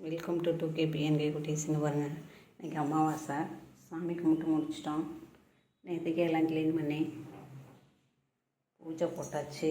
Welcome to 2KPNK குட்டீஸ்னு பாருங்கள். இன்றைக்கி அமாவாசை, சாமி கும்பிட்டு முடிச்சிட்டோம். நேற்றுக்கே எல்லாம் க்ளீன் பண்ணி பூஜை போட்டாச்சு.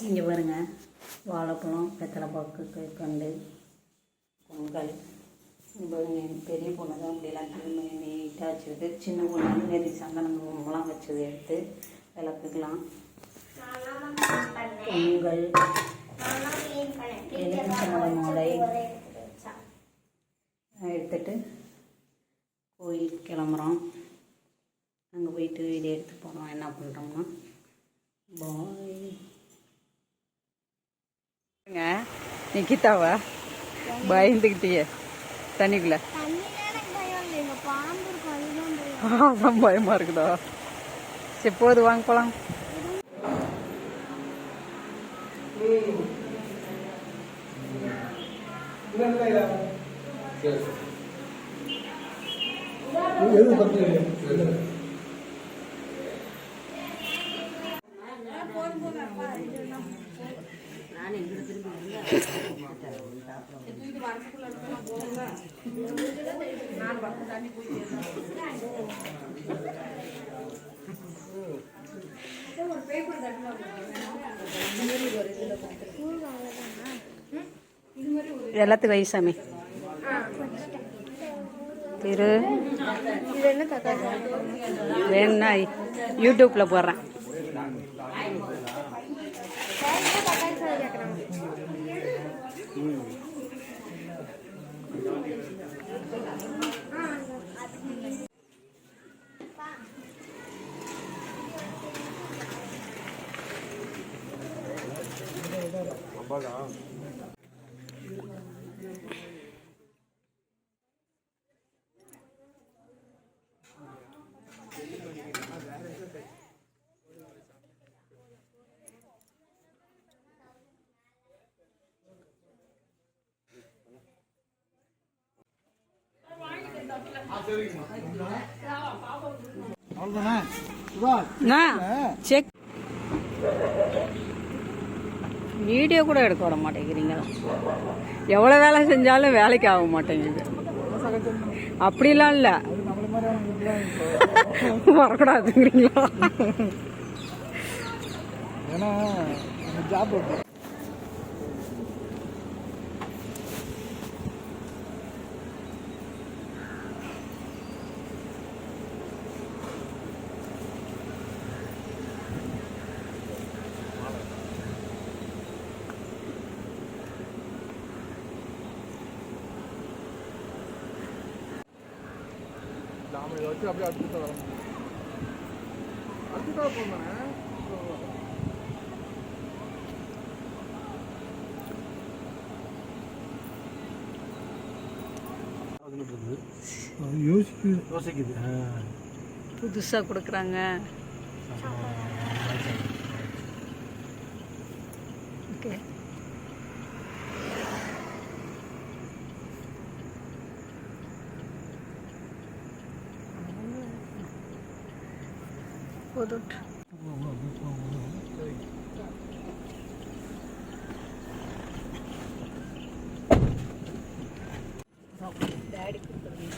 இங்கே பாருங்கள், வாழைப்பழம், வெத்தலை பாக்கு, கற்கண்டு, பொங்கல். பாருங்க, பெரிய பொண்ணு தான் அப்படியெல்லாம் க்ளீன் பண்ணி நீட்டாக வச்சுக்கிட்டு, சின்ன பொண்ணு வந்து நேற்று சந்தனம் குங்குமம்லாம் வச்சது எடுத்து விளக்குக்கலாம். பொங்கல், மாலை எடுத்துட்டு கோயிலுக்கு கிளம்புறோம். அங்கே போயிட்டு வீடியோ எடுத்து போகிறோம். என்ன பண்ணுறோம்னா பாய். நிக்கிதாவா பயந்துக்கிட்டியே தண்ணிக்குள்ள? அதான் பயமாக இருக்குதா? சரி போது, வாங்க போகலாம். எல்லாத்துக்கும் வயசாமி திரு வேணும்னா யூடியூப்பில் போடுறேன். செக் வீடியோ கூட எடுக்க விட மாட்டேங்கிறீங்களா? எவ்வளோ வேலை செஞ்சாலும் வேலைக்கு ஆக மாட்டேங்குது. அப்படிலாம் இல்லை, வரக்கூடாதுங்கிறீங்களா? வச்சு அப்படியே அடுத்து வர அடுத்து போனேன். யோசிக்குது. புதுசாக கொடுக்குறாங்க. ஓகே, போதும். டாடி கொடுத்துருங்க.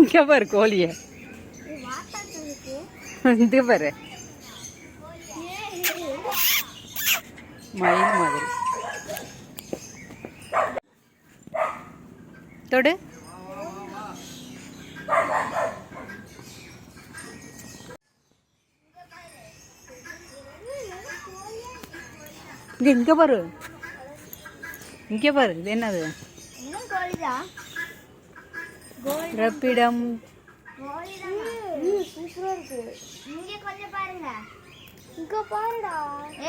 இங்கே பாரு கோழிய, இது பாரு மயில் மாதிரி தொடு. இங்க பாரு, இங்கே பாரு, இது என்னது? ரப்பிடம். சூப்பரா இருக்கு. இங்க கொஞ்சம் பாருங்க. இங்க பாருடா.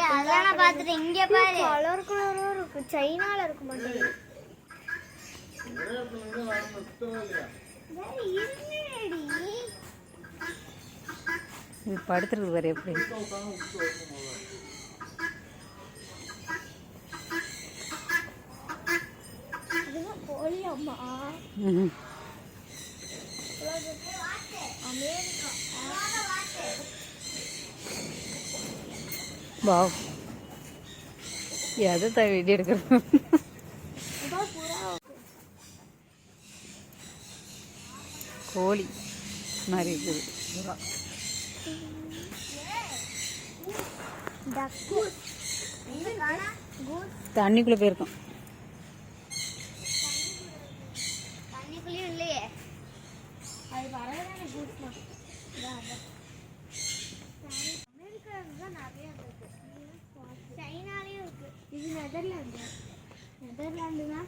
அதெல்லாம் நான் பார்த்துட்டேன். இங்க பாரு. கலர் கலரா இருக்கு. சைனால இருக்க மாட்டேங்குது. இது படுத்துறது வேறு எப்படி போலியம்மா அமெரிக்கா வாவ் எதை தான் வீடியோ எடுக்கிறது கோழி மாதிரி இருக்குது புறா தண்ணிக்குள்ளே போயிருக்கோம் தண்ணிக்குள்ளேயும் இல்லையே அது பரவாயில்ல கூட்டம் அமெரிக்காவில் தான் நிறைய இருக்கு சைனாலேயும் இருக்கு இது நெதர்லாண்டு நெதர்லாண்டுனா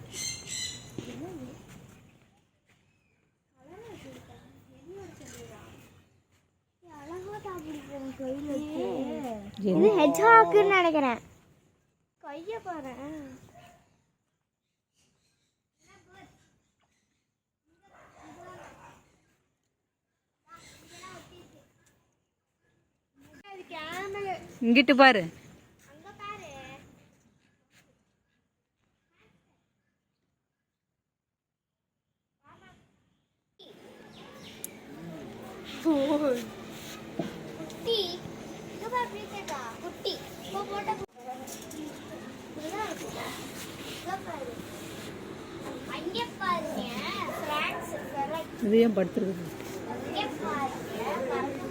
இது ஹெட்ஜாக்னு நினைக்கிறேன் கைய பாரு இங்கிட்டு பாரு அங்க பாரு குட்டி இங்க பாரு பிரிக்கா குட்டி போ போட்ட அங்க பாருங்க ஃபிரான்ஸ் கரெக்ட் இது ஏன் படுத்துருக்குது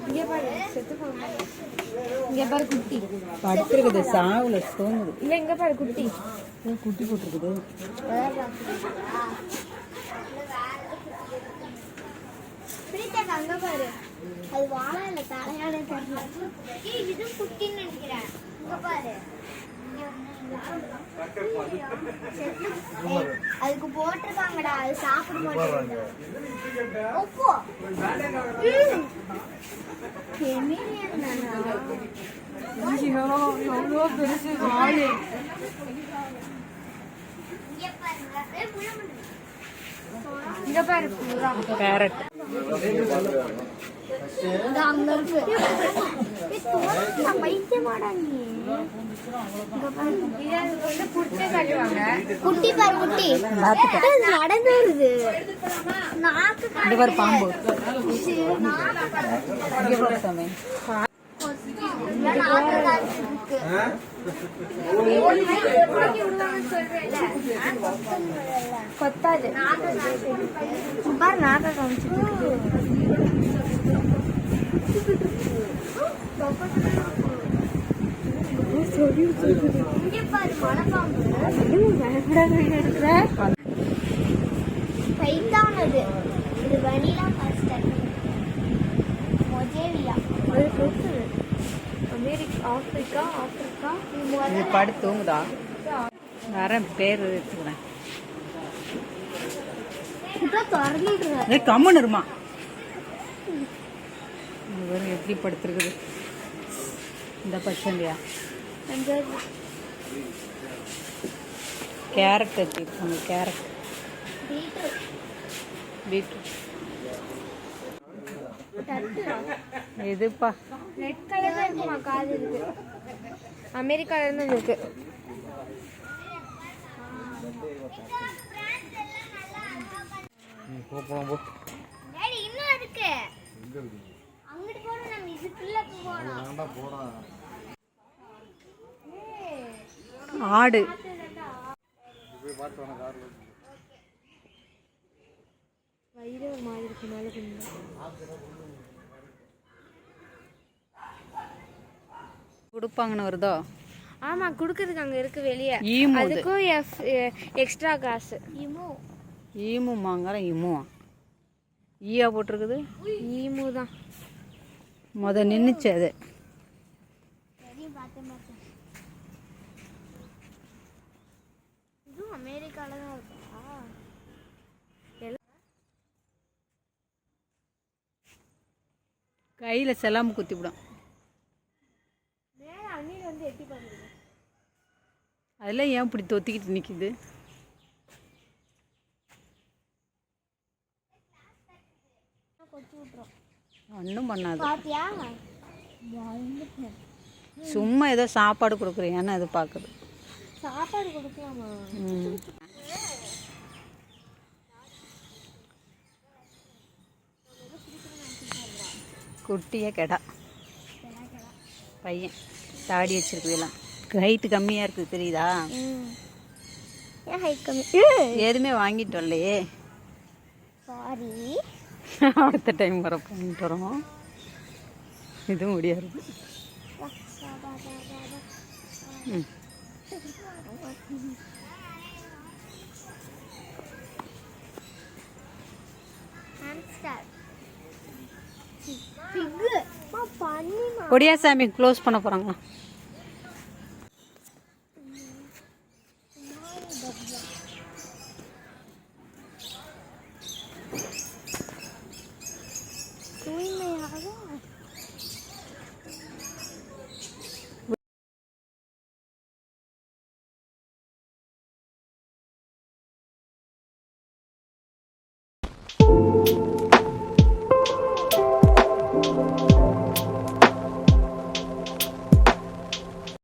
இங்க பாரு செத்து போங்க இங்கே பாரு குட்டி படுத்துருக்குது சாவுல தோணுது இல்ல இங்க பாரு குட்டி குட்டி போட்டிருக்குது பிரீத்தா அங்க பாரு அது வாழை இல்ல தலையாலே தெரியல இது குட்டின்னு நினைக்கிறேன் இங்க பாரு அதுக்கு போட்டிருக்காங்கடா அது சாப்பிட மாட்டேங்குது ஒப்போ எவ்வளோ பெருசு வாழை இங்க பாரு பேரட் அங்க இருக்கு பைத்தியமாடா நீ குட்டி பாரு குட்டி நடந்து வருது நாக்கு இங்க பாரு பாம்பு இங்க பாரு சாமி கொத்தாது பாரு நாக்க காமிச்சு இங்க பாரு மலைப்பாம்பு பைத்தானது இது வனிலா கஸ்டர்ட் மொஜேலியா அமெரிக்கா ஆப்பிரிக்கா ஆப்பிரிக்கா இது படுத்து தூங்குதா வேற பேர் வச்சுக்கிறேன் திறந்துடுற கம்மன் இருமா இது எப்படி படுத்துருக்குது இந்த பச்சந்தியா கேரட் வச்சுருக்காங்க கேரட் பீட்ரூட் இதுப்பா ரெட் கலர்ல இருக்குமா காது இருக்கு அமெரிக்கால இருந்து இருக்கு போகலாம் போ டேடி இன்னும் இருக்கு அங்கிட்டு போறோம் நம்ம இதுக்குள்ள போறோம் வேண்டாம் போகிறேன் ஆடு போய் பார்த்து வேணா காரில் வயிறு ஒரு மாதிரி இருக்கு மேலே கொடுப்பாங்கன்னு வருதோ ஆமா குடுக்குறதுக்கு அங்க இருக்கு வெளியே ஈமு இது. அதுக்கும் எக்ஸ்ட்ரா காசு ஈமு மாங்காரம் இமுவா ஈயா போட்டிருக்குது ஈமு தான் நின்றுச்சு அது இதுவும் அமெரிக்கால தான் இருக்கா கையில் செல்லாமல் குத்தி விடும் அதெல்லாம் ஏன் இப்படி தொத்திக்கிட்டு நிற்கிது? கொத்தி விட்டுரும். ஒன்றும் பண்ணாது. பாத்தியா? சும்மா ஏதோ சாப்பாடு கொடுக்குறியான்னு அது பார்க்குது. சாப்பாடு கொடுக்கலாமா? குட்டியே கெடா பையன் தாடி வச்சிருக்குதுலாம். ஹைட்டு கம்மியாக இருக்குது தெரியுதா? ஏன் ஹைட் கம்மி? எதுவுமே வாங்கிட்டு வரலையே. சாரி. அடுத்த டைம் வர பண்ணிட்டு வரோம். இதுவும் முடியாது. ம் ஒடியா சாமி க்ளோஸ் பண்ண போகிறாங்களா?